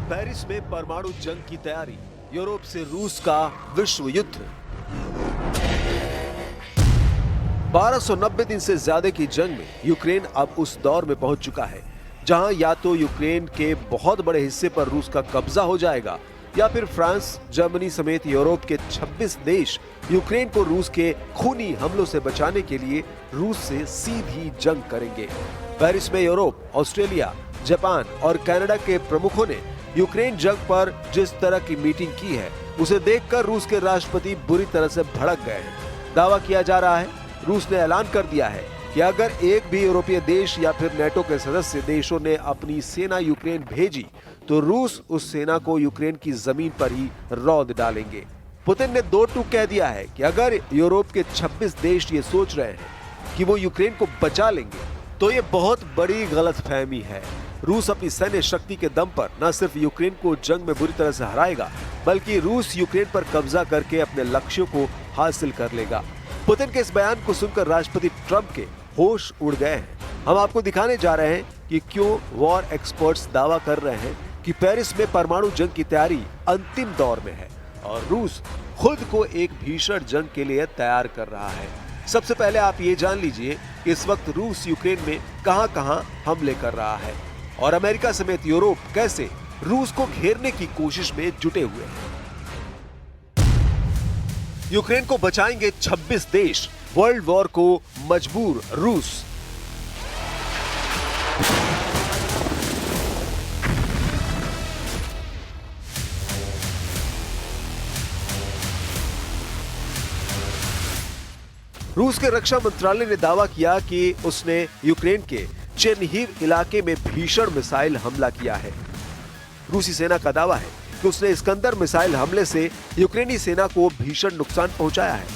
Paris में परमाणु जंग की तैयारी, यूरोप से रूस का विश्व युद्ध। 1290 दिन से ज्यादा की जंग में यूक्रेन अब उस दौर में पहुंच चुका है जहां या तो यूक्रेन के बहुत बड़े हिस्से पर रूस का कब्जा हो जाएगा या फिर फ्रांस, जर्मनी समेत यूरोप के 26 देश यूक्रेन को रूस के खूनी हमलों से बचाने के लिए रूस से सीधी जंग करेंगे। पेरिस में यूरोप, ऑस्ट्रेलिया, जापान और कनाडा के प्रमुखों ने यूक्रेन जंग पर जिस तरह की मीटिंग की है उसे देखकर रूस के राष्ट्रपति बुरी तरह से भड़क गए हैं। दावा किया जा रहा है, रूस ने ऐलान कर दिया है कि अगर एक भी यूरोपीय देश या फिर नेटो के सदस्य देशों ने अपनी सेना यूक्रेन भेजी तो रूस उस सेना को यूक्रेन की जमीन पर ही रौंद डालेंगे। पुतिन ने दो टूक कह दिया है कि अगर यूरोप के 26 देश ये सोच रहे हैं कि वो यूक्रेन को बचा लेंगे तो ये बहुत बड़ी गलतफहमी है। रूस अपनी सैन्य शक्ति के दम पर न सिर्फ यूक्रेन को जंग में बुरी तरह से हराएगा बल्कि रूस यूक्रेन पर कब्जा करके अपने लक्ष्यों को हासिल कर लेगा। पुतिन के इस बयान को सुनकर राष्ट्रपति ट्रंप के होश उड़ गए हैं। हम आपको दिखाने जा रहे हैं कि क्यों वॉर एक्सपर्ट्स दावा कर रहे हैं कि पेरिस में परमाणु जंग की तैयारी अंतिम दौर में है और रूस खुद को एक भीषण जंग के लिए तैयार कर रहा है। सबसे पहले आप ये जान लीजिए कि इस वक्त रूस यूक्रेन में कहां-कहां हमले कर रहा है और अमेरिका समेत यूरोप कैसे रूस को घेरने की कोशिश में जुटे हुए हैं। यूक्रेन को बचाएंगे 26 देश, वर्ल्ड वॉर को मजबूर रूस। रूस के रक्षा मंत्रालय ने दावा किया कि उसने यूक्रेन के चेरनिहिव इलाके में भीषण मिसाइल हमला किया है। रूसी सेना का दावा है कि उसने इस्कंदर मिसाइल हमले से यूक्रेनी सेना को भीषण नुकसान पहुंचाया है।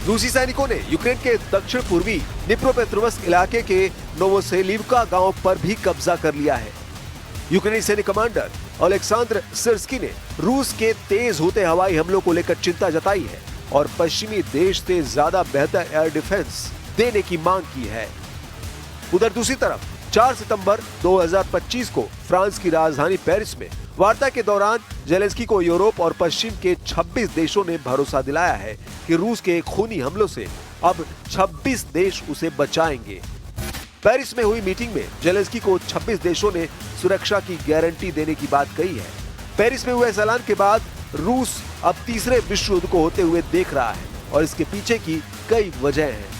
रूसी सैनिकों ने यूक्रेन के दक्षिण पूर्वी निप्रोपेट्रोव्स्क इलाके के नोवोसेलिव्का गांव पर भी कब्जा कर लिया है। यूक्रेनी सैनिक कमांडर ओलेक्सांद्र सिर्स्की ने रूस के तेज होते हवाई हमलों को लेकर चिंता जताई है और पश्चिमी देश से ज्यादा बेहतर एयर डिफेंस देने की मांग की है। उधर दूसरी तरफ 4 सितंबर 2025 को फ्रांस की राजधानी पेरिस में वार्ता के दौरान जेलेंस्की को यूरोप और पश्चिम के 26 देशों ने भरोसा दिलाया है कि रूस के खूनी हमलों से अब 26 देश उसे बचाएंगे। पेरिस में हुई मीटिंग में जेलेंस्की को 26 देशों ने सुरक्षा की गारंटी देने की बात कही है। पेरिस में हुए इस ऐलान के बाद रूस अब तीसरे विश्व युद्ध को होते हुए देख रहा है और इसके पीछे की कई वजह हैं।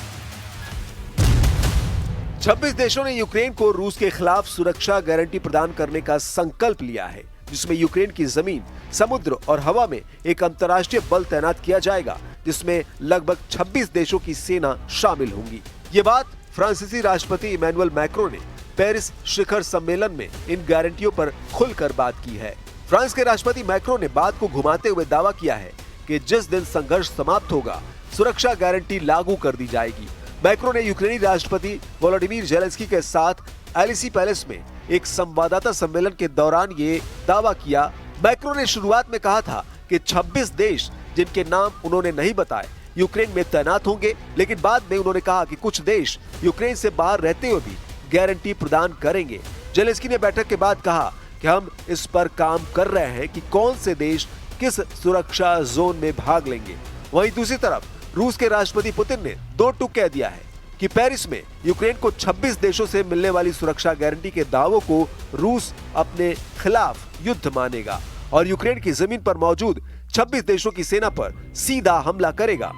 26 देशों ने यूक्रेन को रूस के खिलाफ सुरक्षा गारंटी प्रदान करने का संकल्प लिया है, जिसमें यूक्रेन की जमीन, समुद्र और हवा में एक अंतर्राष्ट्रीय बल तैनात किया जाएगा, जिसमें लगभग 26 देशों की सेना शामिल होंगी। ये बात फ्रांसीसी राष्ट्रपति इमैनुअल मैक्रों ने पेरिस शिखर सम्मेलन में इन गारंटियों पर खुलकर बात की है। फ्रांस के राष्ट्रपति मैक्रों ने बात को घुमाते हुए दावा किया है कि जिस दिन संघर्ष समाप्त होगा, सुरक्षा गारंटी लागू कर दी जाएगी। मैक्रों ने यूक्रेनी राष्ट्रपति वोलोडिमीर जेलेंस्की के साथ एलिसी पैलेस में एक संवाददाता सम्मेलन के दौरान ये दावा किया। मैक्रों ने शुरुआत में कहा था कि 26 देश, जिनके नाम उन्होंने नहीं बताए, यूक्रेन में तैनात होंगे, लेकिन बाद में उन्होंने कहा कि कुछ देश यूक्रेन से बाहर रहते हुए भी गारंटी प्रदान करेंगे। जेलेंस्की ने बैठक के बाद कहा कि हम इस पर काम कर रहे हैं कि कौन से देश किस सुरक्षा जोन में भाग लेंगे। वहीं दूसरी तरफ रूस के राष्ट्रपति पुतिन ने दो टूक कह दिया है कि पेरिस में यूक्रेन को 26 देशों से मिलने वाली सुरक्षा गारंटी के दावों को रूस अपने खिलाफ युद्ध मानेगा और यूक्रेन की जमीन पर मौजूद 26 देशों की सेना पर सीधा हमला करेगा।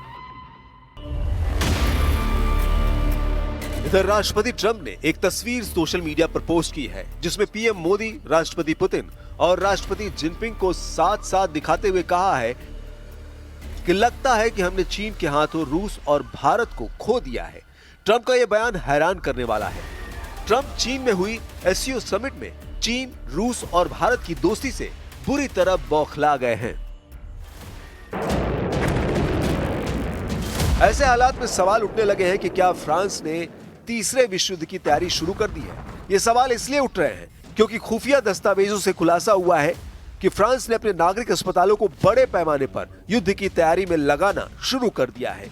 इधर राष्ट्रपति ट्रंप ने एक तस्वीर सोशल मीडिया पर पोस्ट की है, जिसमें पीएम मोदी, राष्ट्रपति पुतिन और राष्ट्रपति जिनपिंग को साथ साथ दिखाते हुए कहा है कि लगता है कि हमने चीन के हाथों रूस और भारत को खो दिया है। ट्रंप का यह बयान हैरान करने वाला है। ट्रंप चीन में हुई एससीओ समिट में चीन, रूस और भारत की दोस्ती से बुरी तरह बौखला गए हैं। ऐसे हालात में सवाल उठने लगे हैं कि क्या फ्रांस ने तीसरे विश्व युद्ध की तैयारी शुरू कर दी है। ये सवाल इसलिए उठ रहे हैं क्योंकि खुफिया दस्तावेजों से खुलासा हुआ है कि फ्रांस ने अपने नागरिक अस्पतालों को बड़े पैमाने पर युद्ध की तैयारी में लगाना शुरू कर दिया है।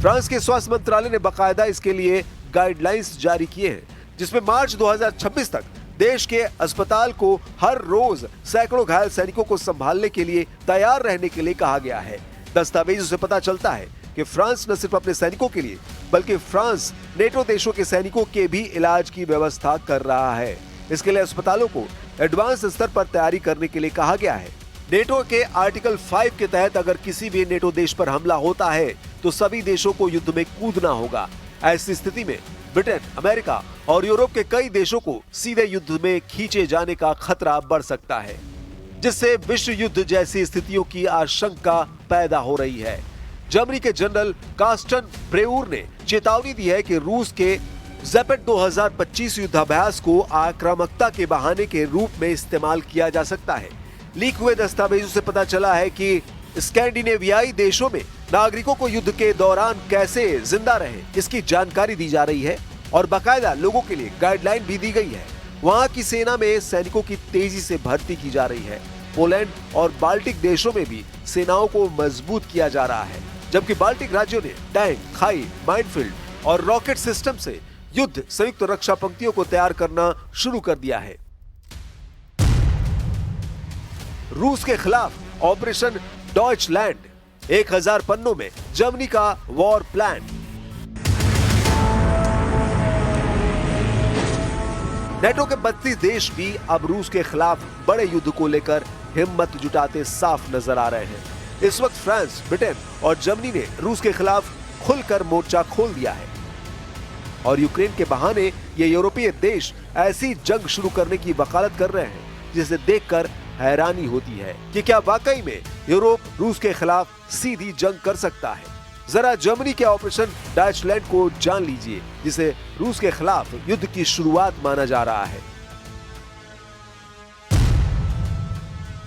फ्रांस के स्वास्थ्य मंत्रालय ने बाकायदा इसके लिए गाइडलाइंस जारी किए हैं, जिसमें मार्च 2026 तक देश के अस्पताल को हर रोज सैकड़ों घायल सैनिकों को संभालने के लिए तैयार रहने के लिए कहा गया है। दस्तावेजों से पता चलता है कि फ्रांस न सिर्फ अपने सैनिकों के लिए बल्कि फ्रांस नेटो देशों के सैनिकों के भी इलाज की व्यवस्था कर रहा है। इसके लिए अस्पतालों को एडवांस स्तर पर तैयारी करने के लिए कहा गया है। नेटो के आर्टिकल 5 के तहत अगर किसी भी नेटो देश पर हमला होता है तो सभी देशों को युद्ध में कूदना होगा। ऐसी स्थिति में ब्रिटेन, अमेरिका और यूरोप के कई देशों को सीधे युद्ध में खींचे जाने का खतरा बढ़ सकता है, जिससे विश्व युद्ध जैसी स्थितियों की आशंका पैदा हो रही है। जर्मनी के जनरल कार्स्टन ब्रेउर ने चेतावनी दी है कि रूस के ज़ेपेट 2025 युद्धाभ्यास को आक्रामकता के बहाने के रूप में इस्तेमाल किया जा सकता है। लीक हुए दस्तावेजों से पता चला है कि स्कैंडिनेवियाई देशों में नागरिकों को युद्ध के दौरान कैसे जिंदा रहे इसकी जानकारी दी जा रही है और बाकायदा लोगों के लिए गाइडलाइन भी दी गई है। वहां की सेना में सैनिकों की तेजी से भर्ती की जा रही है। पोलैंड और बाल्टिक देशों में भी सेनाओं को मजबूत किया जा रहा है, जबकि बाल्टिक राज्यों ने टैंक, खाई, माइनफील्ड और रॉकेट सिस्टम से युद्ध संयुक्त रक्षा पंक्तियों को तैयार करना शुरू कर दिया है। रूस के खिलाफ ऑपरेशन डॉइचलैंड, 1000 पन्नों में जर्मनी का वॉर प्लान। नेटो के 32 देश भी अब रूस के खिलाफ बड़े युद्ध को लेकर हिम्मत जुटाते साफ नजर आ रहे हैं। इस वक्त फ्रांस, ब्रिटेन और जर्मनी ने रूस के खिलाफ खुलकर मोर्चा खोल दिया है और यूक्रेन के बहाने ये यूरोपीय देश ऐसी जंग शुरू करने की वकालत कर रहे हैं जिसे देखकर हैरानी होती है कि क्या वाकई में यूरोप रूस के खिलाफ सीधी जंग कर सकता है। जरा जर्मनी के ऑपरेशन डॉइचलैंड को जान लीजिए, जिसे रूस के खिलाफ युद्ध की शुरुआत माना जा रहा है।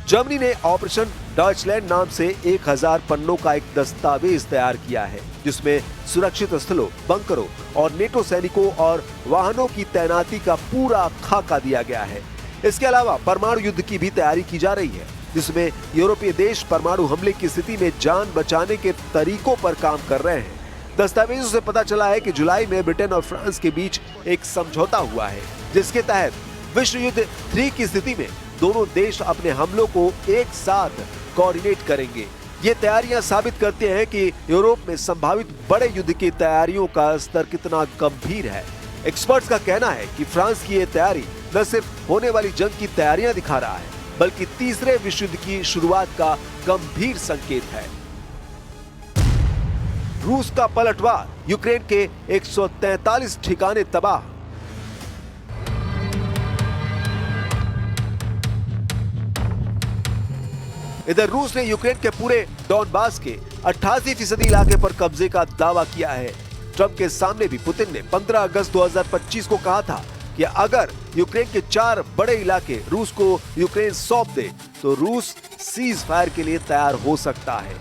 जर्मनी ने ऑपरेशन डॉइचलैंड नाम से 1000 पन्नों का एक दस्तावेज तैयार किया है, जिसमें सुरक्षित स्थलों, बंकरों और नेटो सैनिकों और वाहनों की तैनाती का पूरा खाका दिया गया है। इसके अलावा परमाणु युद्ध की भी तैयारी की जा रही है, जिसमें यूरोपीय देश परमाणु हमले की स्थिति में जान बचाने के तरीकों पर काम कर रहे हैं। दस्तावेजों से पता चला है कि जुलाई में ब्रिटेन और फ्रांस के बीच एक समझौता हुआ है, जिसके तहत विश्व युद्ध 3 की स्थिति में दोनों देश अपने हमलों को एक साथ कोऑर्डिनेट करेंगे। ये तैयारियां साबित करती हैं कि यूरोप में संभावित बड़े युद्ध की तैयारियों का स्तर कितना गंभीर है। एक्सपर्ट्स का कहना है कि फ्रांस की ये तैयारी न सिर्फ होने वाली जंग की तैयारियां दिखा रहा है, बल्कि तीसरे विश्व युद्ध की शुरुआत का गंभीर संकेत है। रूस का पलटवार, यूक्रेन के 143 ठिकाने तबाह। इधर रूस ने यूक्रेन के पूरे डॉनबास के 88% इलाके पर कब्जे का दावा किया है। ट्रंप के सामने भी पुतिन ने 15 अगस्त 2025 को कहा था कि अगर यूक्रेन के 4 बड़े इलाके रूस को यूक्रेन सौंप दे तो रूस सीज फायर के लिए तैयार हो सकता है।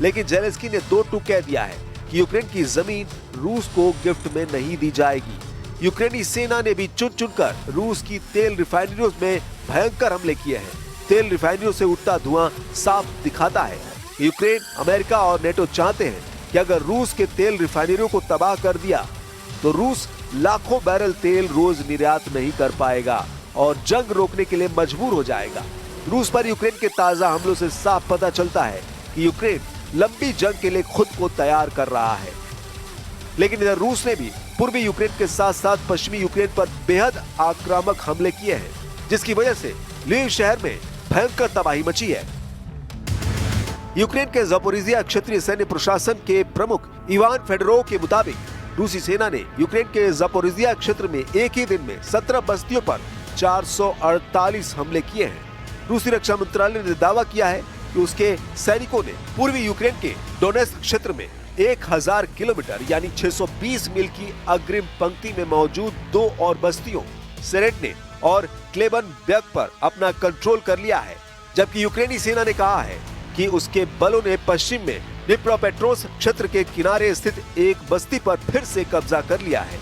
लेकिन जेलेंस्की ने 2 टूक कह दिया है कि यूक्रेन की जमीन रूस को गिफ्ट में नहीं दी जाएगी। यूक्रेनी सेना ने भी चुन चुनकर रूस की तेल रिफाइनरियों में भयंकर हमले किए हैं। तेल रिफाइनरियों से उठता धुआं साफ दिखाता है कि यूक्रेन, अमेरिका और नेटो चाहते हैं कि अगर रूस के तेल रिफाइनरियों को तबाह कर दिया तो रूस लाखों बैरल तेल रोज निर्यात नहीं कर पाएगा और जंग रोकने के लिए मजबूर हो जाएगा। रूस पर यूक्रेन के ताजा हमलों से साफ पता चलता है कि यूक्रेन लंबी जंग के लिए खुद को तैयार कर रहा है। लेकिन इधर रूस ने भी पूर्वी यूक्रेन के साथ साथ पश्चिमी यूक्रेन पर बेहद आक्रामक हमले किए हैं, जिसकी वजह से लीव शहर में भयंकर तबाही मची है। यूक्रेन के ज़पोरिजिया क्षेत्रीय सैन्य प्रशासन के प्रमुख इवान फेडोरोव के मुताबिक रूसी सेना ने यूक्रेन के ज़पोरिजिया क्षेत्र में एक ही दिन में 17 बस्तियों पर 448 हमले किए हैं। रूसी रक्षा मंत्रालय ने दावा किया है कि उसके सैनिकों ने पूर्वी यूक्रेन के डोनेत्स्क क्षेत्र में 1000 किलोमीटर यानी 620 मील की अग्रिम पंक्ति में मौजूद 2 और बस्तियों सेरेटने और क्लेबनबेर्ग पर अपना कंट्रोल कर लिया है, जबकि यूक्रेनी सेना ने कहा है कि उसके बलों ने पश्चिम में डिप्रोपेट्रोव्स्क क्षेत्र के किनारे स्थित एक बस्ती पर फिर से कब्जा कर लिया है।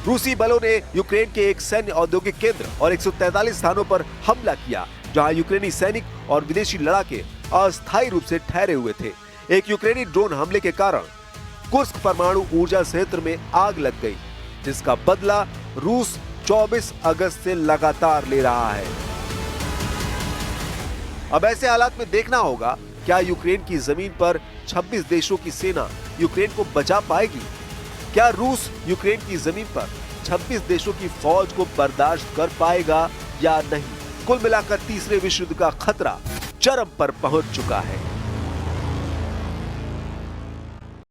रूसी बलों ने यूक्रेन के एक सैन्य औद्योगिक केंद्र और 143 स्थानों पर हमला किया, जहां यूक्रेनी सैनिक और विदेशी लड़ाके अस्थायी रूप से ठहरे हुए थे। एक यूक्रेनी ड्रोन हमले के कारण कुर्स्क परमाणु ऊर्जा संयंत्र में आग लग गई, जिसका बदला रूस 24 अगस्त से लगातार ले रहा है। अब ऐसे हालात में देखना होगा क्या यूक्रेन की जमीन पर 26 देशों की सेना यूक्रेन को बचा पाएगी? क्या रूस यूक्रेन की जमीन पर 26 देशों की फौज को बर्दाश्त कर पाएगा या नहीं? कुल मिलाकर तीसरे विश्व युद्ध का खतरा चरम पर पहुंच चुका है।